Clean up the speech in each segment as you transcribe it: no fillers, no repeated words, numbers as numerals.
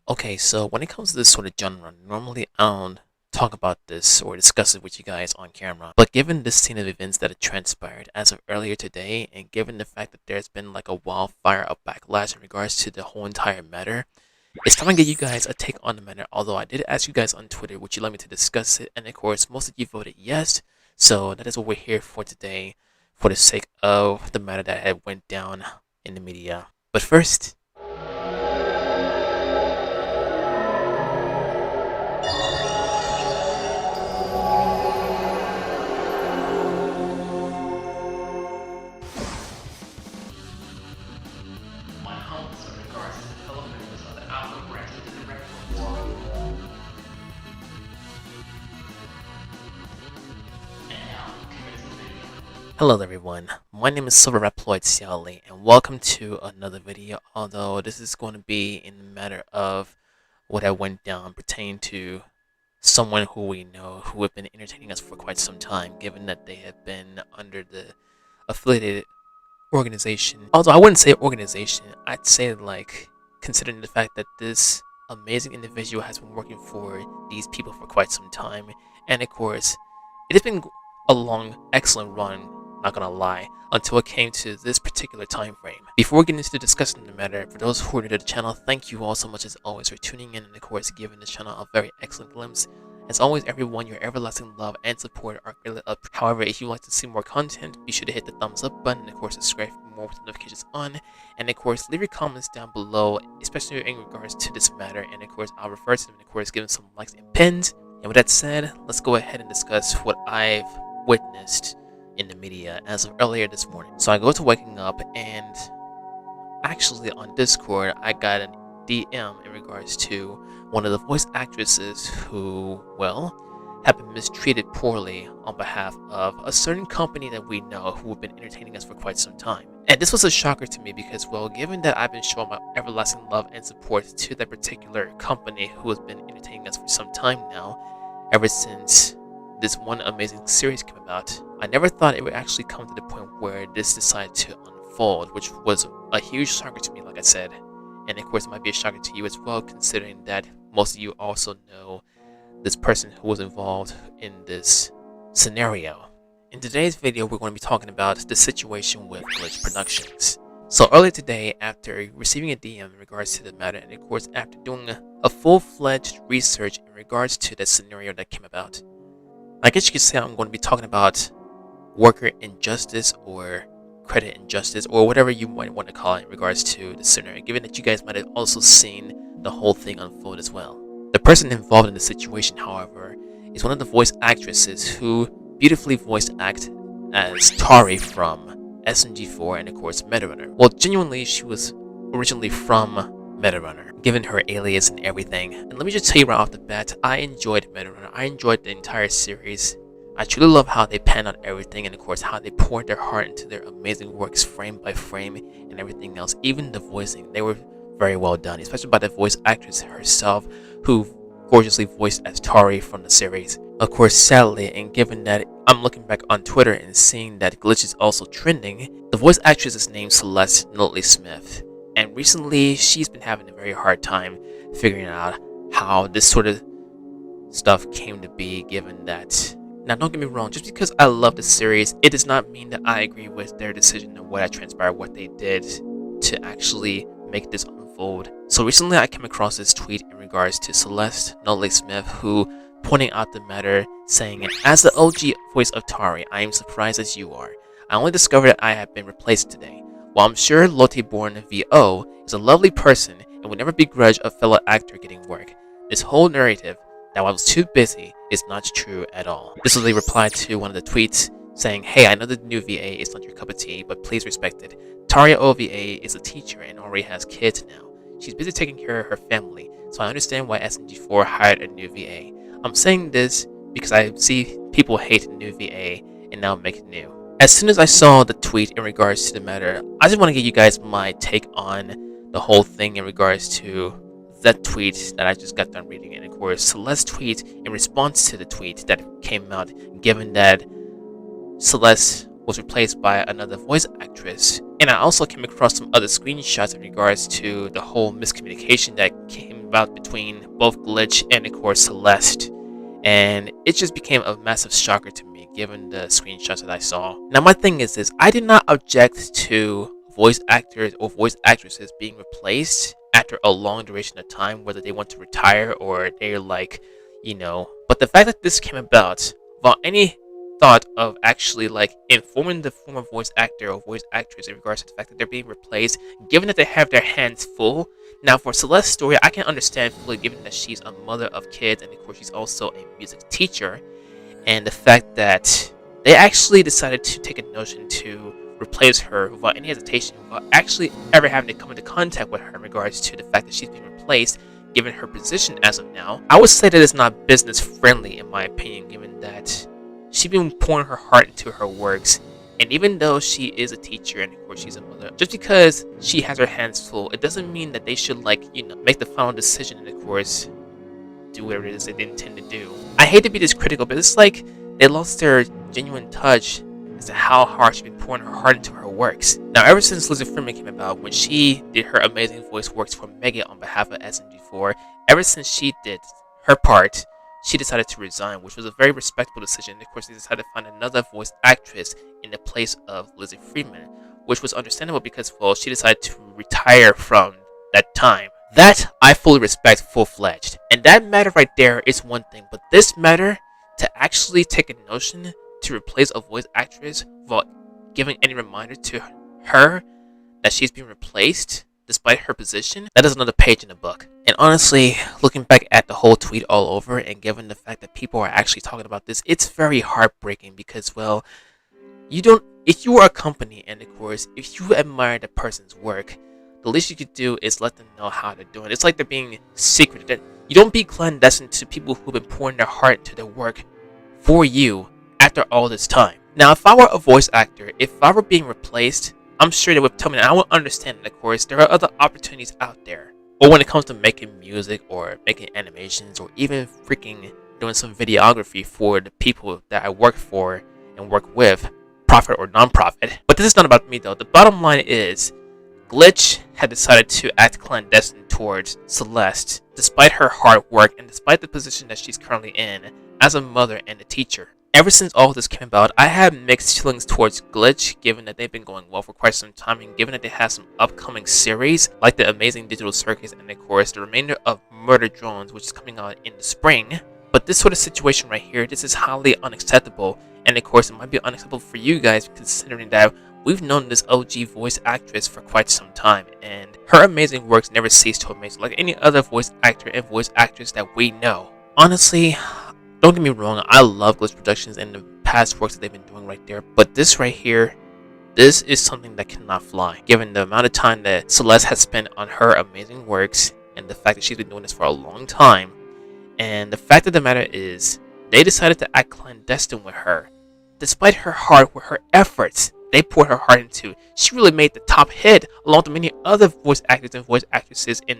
Okay, so when it comes to this sort of genre, normally I don't talk about this or discuss it with you guys on camera. But given this scene of events that had transpired as of earlier today, and given the fact that there's been like a wildfire of backlash in regards to the whole entire matter, it's time to get you guys a take on the matter. Although I did ask you guys on Twitter, would you like me to discuss it? And of course, most of you voted yes. So that is what we're here for today, for the sake of the matter that had went down in the media. But first, hello everyone, my name is Silverreploid, and welcome to another video, although this is going to be in the matter of what I went down pertaining to someone who we know who have been entertaining us for quite some time, given that they have been under the affiliated organization. Although I wouldn't say organization, I'd say like, considering the fact that this amazing individual has been working for these people for quite some time, and of course, it has been a long, excellent run, not gonna lie, until it came to this particular time frame. Before getting into discussing the matter, for those who are new to the channel, thank you all so much as always for tuning in and of course giving this channel a very excellent glimpse. As always, everyone, your everlasting love and support are greatly up. However, if you would like to see more content, be sure to hit the thumbs up button and of course subscribe for more with notifications on. And of course, leave your comments down below, especially in regards to this matter. And of course, I'll refer to them and of course give them some likes and pins. And with that said, let's go ahead and discuss what I've witnessed in the media as of earlier this morning. So I go to waking up, and actually on Discord I got an DM in regards to one of the voice actresses who, well, have been mistreated poorly on behalf of a certain company that we know who have been entertaining us for quite some time. And this was a shocker to me because, well, given that I've been showing my everlasting love and support to that particular company who has been entertaining us for some time now, ever since this one amazing series came about, I never thought it would actually come to the point where this decided to unfold, which was a huge shocker to me, like I said. And of course, it might be a shocker to you as well, considering that most of you also know this person who was involved in this scenario. In today's video, we're going to be talking about the situation with Glitch Productions. So earlier today, after receiving a DM in regards to the matter, and of course after doing a full-fledged research in regards to the scenario that came about, I guess you could say I'm going to be talking about worker injustice or credit injustice or whatever you might want to call it in regards to the scenario, given that you guys might have also seen the whole thing unfold as well. The person involved in the situation, however, is one of the voice actresses who beautifully voiced act as Tari from SMG4 and of course Metarunner. Well, genuinely, she was originally from Metarunner, given her alias and everything. And let me just tell you right off the bat, I enjoyed Metarunner. I enjoyed the entire series. I truly love how they panned out everything and of course how they poured their heart into their amazing works frame by frame and everything else. Even the voicing, they were very well done, especially by the voice actress herself who gorgeously voiced as Tari from the series. Of course, sadly, and given that I'm looking back on Twitter and seeing that Glitch is also trending, the voice actress is named Celeste Notley Smith. And recently, she's been having a very hard time figuring out how this sort of stuff came to be, given that... Now, don't get me wrong, just because I love the series, it does not mean that I agree with their decision and what had transpired, what they did to actually make this unfold. So recently, I came across this tweet in regards to Celeste Notley Smith, who pointing out the matter, saying, "As the OG voice of Tari, I am surprised as you are. I only discovered that I have been replaced today. While I'm sure Lottie-born VO is a lovely person and would never begrudge a fellow actor getting work, this whole narrative that I was too busy is not true at all." This was a reply to one of the tweets saying, "Hey, I know the new VA is not your cup of tea, but please respect it. Tari OVA is a teacher and already has kids now. She's busy taking care of her family, so I understand why SMG4 hired a new VA. I'm saying this because I see people hate new VA and now make it new." As soon as I saw the tweet in regards to the matter, I just want to give you guys my take on the whole thing in regards to that tweet that I just got done reading, and of course Celeste's tweet in response to the tweet that came out, given that Celeste was replaced by another voice actress. And I also came across some other screenshots in regards to the whole miscommunication that came came about between both Glitch and of course Celeste, and it just became a massive shocker to me given the screenshots that I saw. Now my thing is this, I did not object to voice actors or voice actresses being replaced after a long duration of time, whether they want to retire or they're like, but the fact that this came about without any thought of actually like informing the former voice actor or voice actress in regards to the fact that they're being replaced, given that they have their hands full. Now for Celeste's story, I can understand fully given that she's a mother of kids and of course she's also a music teacher, and the fact that they actually decided to take a notion to replace her without any hesitation, without actually ever having to come into contact with her in regards to the fact that she's being replaced, given her position as of now. I would say that it's not business friendly in my opinion, given that she's been pouring her heart into her works, and even though she is a teacher and of course she's a mother, just because she has her hands full, it doesn't mean that they should make the final decision and of course do whatever it is they intend to do. I hate to be this critical, but it's like they lost their genuine touch as to how hard she's been pouring her heart into her works. Now ever since Lizzie Freeman came about, when she did her amazing voice works for Megan on behalf of SMG4, ever since she did her part, she decided to resign, which was a very respectable decision. Of course, they decided to find another voice actress in the place of Lizzie Freeman, which was understandable because, well, she decided to retire from that time. That I fully respect full-fledged. And that matter right there is one thing, but this matter, to actually take a notion to replace a voice actress without giving any reminder to her that she's being replaced, despite her position, that is another page in the book. And honestly, looking back at the whole tweet all over, and given the fact that people are actually talking about this, it's very heartbreaking because, well, if you are a company and of course, if you admire the person's work, the least you could do is let them know how they're doing. It's like they're being secret. That you don't be clandestine to people who've been pouring their heart into their work for you after all this time. Now, if I were a voice actor, if I were being replaced, I'm sure they would tell me, and I would understand that, of course, there are other opportunities out there. Or when it comes to making music or making animations or even freaking doing some videography for the people that I work for and work with, profit or non-profit. But this is not about me though. The bottom line is, Glitch had decided to act clandestine towards Celeste, despite her hard work and despite the position that she's currently in as a mother and a teacher. Ever since all this came about, I have mixed feelings towards Glitch, given that they've been going well for quite some time, and given that they have some upcoming series, like the Amazing Digital Circus, and of course, the remainder of Murder Drones, which is coming out in the spring. But this sort of situation right here, this is highly unacceptable, and of course, it might be unacceptable for you guys, considering that we've known this OG voice actress for quite some time, and her amazing works never cease to amaze, like any other voice actor and voice actress that we know. Honestly, don't get me wrong, I love Glitch Productions and the past works that they've been doing right there, but this right here, this is something that cannot fly, given the amount of time that Celeste has spent on her amazing works, and the fact that she's been doing this for a long time, and the fact of the matter is, they decided to act clandestine with her, despite her hard work, her efforts they poured her heart into. She really made the top hit, along with many other voice actors and voice actresses in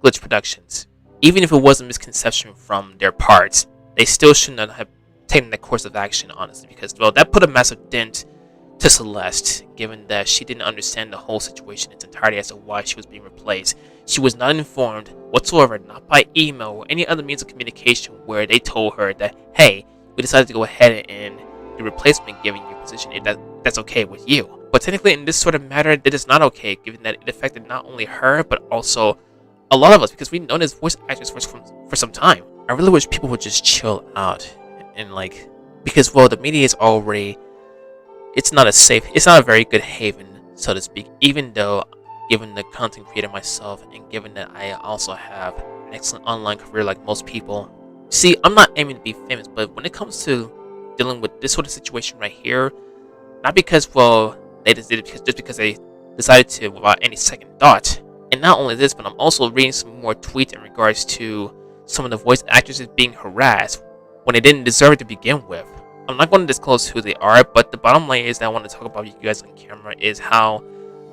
Glitch Productions. Even if it was a misconception from their parts, they still should not have taken that course of action, honestly, because, well, that put a massive dent to Celeste, given that she didn't understand the whole situation in its entirety as to why she was being replaced. She was not informed whatsoever, not by email or any other means of communication where they told her that, hey, we decided to go ahead and the replacement giving you a position, if that's okay with you. But technically in this sort of matter, that is not okay, given that it affected not only her, but also a lot of us, because we've known this voice actress for some time. I really wish people would just chill out and because, well, the media is already, it's not a very good haven, so to speak, even though, given the content creator myself, and given that I also have an excellent online career like most people. See, I'm not aiming to be famous, but when it comes to dealing with this sort of situation right here, not because, well, they just did it just because they decided to without any second thought. And not only this, but I'm also reading some more tweets in regards to some of the voice actresses being harassed when they didn't deserve it to begin with. I'm not going to disclose who they are, but the bottom line is that I want to talk about with you guys on camera is how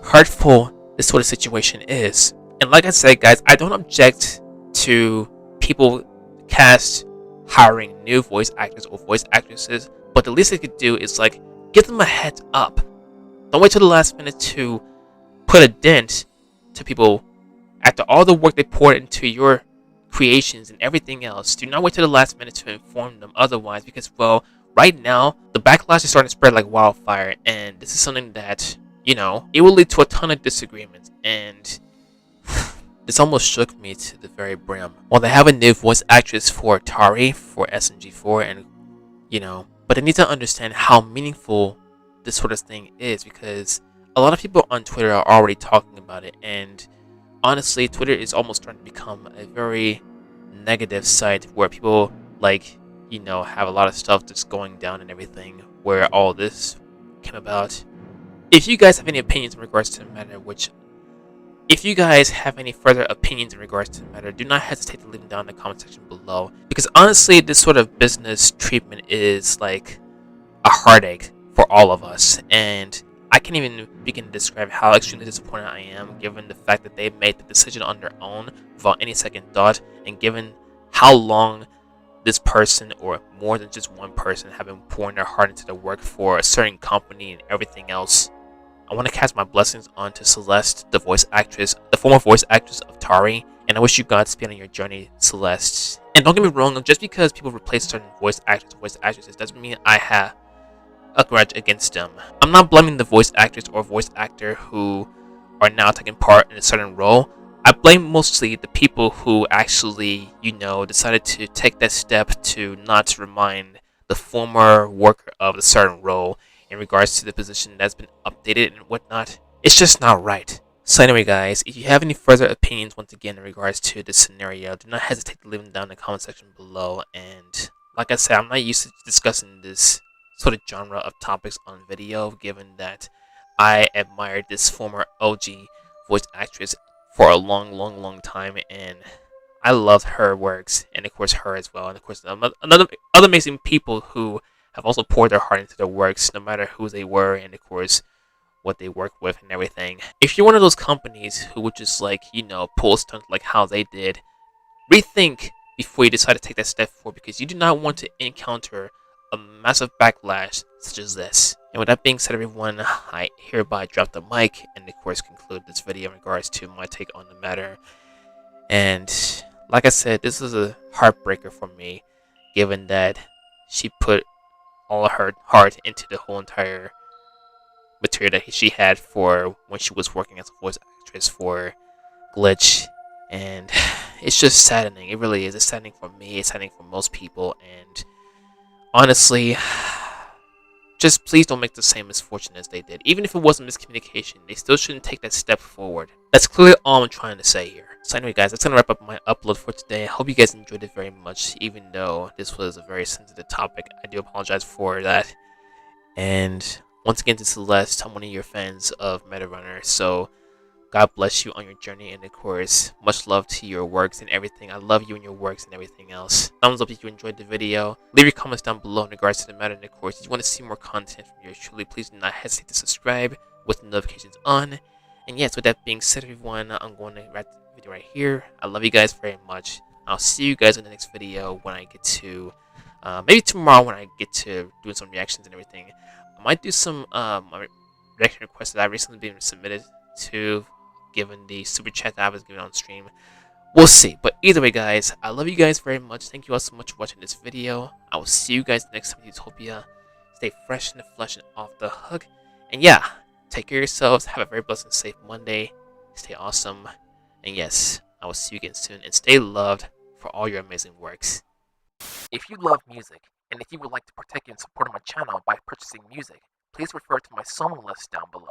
hurtful this sort of situation is. And like I said, guys, I don't object to people hiring new voice actors or voice actresses, but the least they could do is give them a heads up. Don't wait till the last minute to put a dent to people after all the work they poured into your creations and everything else, do not wait till the last minute to inform them otherwise, because, well, right now, the backlash is starting to spread like wildfire, and this is something that, it will lead to a ton of disagreements, and this almost shook me to the very brim. Well, they have a new voice actress for Tari, for SMG4, and, but they need to understand how meaningful this sort of thing is, because a lot of people on Twitter are already talking about it, and honestly, Twitter is almost starting to become a very negative site where people, have a lot of stuff that's going down and everything, where all this came about. If you guys have any opinions in regards to the matter, if you guys have any further opinions in regards to the matter, do not hesitate to leave them down in the comment section below. Because honestly, this sort of business treatment is like a heartache for all of us. And I can't even begin to describe how extremely disappointed I am, given the fact that they made the decision on their own without any second thought, and given how long this person, or more than just one person, have been pouring their heart into the work for a certain company and everything else. I want to cast my blessings onto Celeste, the former voice actress of Tari, and I wish you Godspeed on your journey, Celeste. And don't get me wrong, just because people replace certain voice actors or voice actresses doesn't mean I have a grudge against them. I'm not blaming the voice actress or voice actor who are now taking part in a certain role. I blame mostly the people who actually, decided to take that step to not remind the former worker of a certain role in regards to the position that's been updated and whatnot. It's just not right. So anyway, guys, if you have any further opinions, once again, in regards to this scenario, do not hesitate to leave them down in the comment section below. And like I said, I'm not used to discussing this sort of genre of topics on video, given that I admired this former OG voice actress for a long time, and I loved her works, and of course her as well, and of course other amazing people who have also poured their heart into their works, no matter who they were, and of course what they work with and everything. If you're one of those companies who would just pull stunts like how they did, rethink before you decide to take that step forward, because you do not want to encounter a massive backlash such as this. And with that being said, everyone, I hereby drop the mic and of course conclude this video in regards to my take on the matter. And like I said, this is a heartbreaker for me, given that she put all her heart into the whole entire material that she had for when she was working as a voice actress for Glitch. And it's just saddening. It really is. It's saddening for me. It's saddening for most people. And honestly, just please don't make the same misfortune as they did. Even if it wasn't miscommunication, they still shouldn't take that step forward. That's clearly all I'm trying to say here. So anyway, guys, that's going to wrap up my upload for today. I hope you guys enjoyed it very much, even though this was a very sensitive topic. I do apologize for that. And once again, to Celeste, I'm one of your fans of MetaRunner, so God bless you on your journey, and of course, much love to your works and everything. I love you and your works and everything else. Thumbs up if you enjoyed the video. Leave your comments down below in regards to the matter, and of course, if you want to see more content from yours truly, please do not hesitate to subscribe with the notifications on. And yes, with that being said, everyone, I'm going to wrap the video right here. I love you guys very much. I'll see you guys in the next video when I get to, maybe tomorrow when I get to doing some reactions and everything. I might do some reaction requests that I've recently been submitted to, given the super chat that I was given on stream. We'll see. But either way, guys, I love you guys very much. Thank you all so much for watching this video. I will see you guys next time in Utopia. Stay fresh in the flesh and off the hook. And yeah, take care of yourselves. Have a very blessed and safe Monday. Stay awesome. And yes, I will see you again soon. And stay loved for all your amazing works. If you love music, and if you would like to partake in supporting my channel by purchasing music, please refer to my song list down below.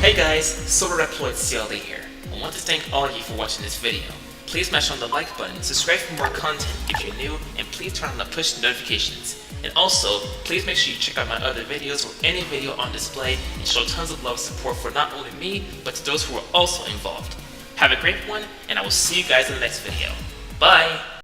Hey guys, Silverreploid CLE here. I want to thank all of you for watching this video. Please smash on the like button, subscribe for more content if you're new, and please turn on the push notifications. And also, please make sure you check out my other videos or any video on display and show tons of love and support for not only me, but to those who are also involved. Have a great one, and I will see you guys in the next video. Bye!